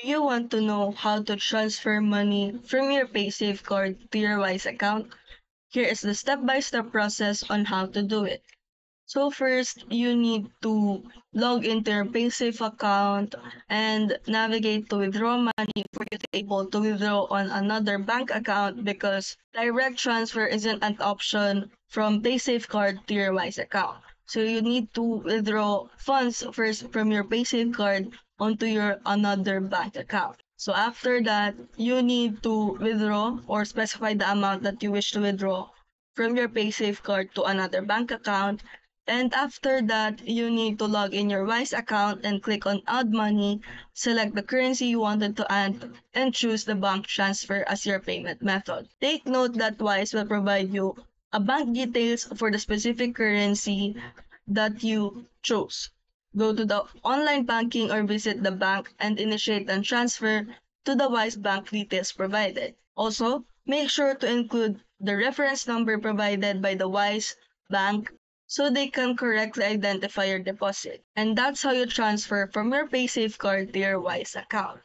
Do you want to know how to transfer money from your PaySafe card to your Wise account? Here is the step-by-step process on how to do it. So first, you need to log into your PaySafe account and navigate to withdraw money for you to be able to withdraw on another bank account because direct transfer isn't an option from PaySafe card to your Wise account. So you need to withdraw funds first from your PaySafe card onto your another bank account. So after that, you need to withdraw or specify the amount that you wish to withdraw from your PaySafe card to another bank account. And after that, you need to log in your Wise account and click on Add Money, select the currency you wanted to add, and choose the bank transfer as your payment method. Take note that Wise will provide you a bank details for the specific currency that you chose. Go to the online banking or visit the bank and initiate and transfer to the Wise bank details provided. Also, make sure to include the reference number provided by the Wise bank so they can correctly identify your deposit. And that's how you transfer from your PaySafe card to your Wise account.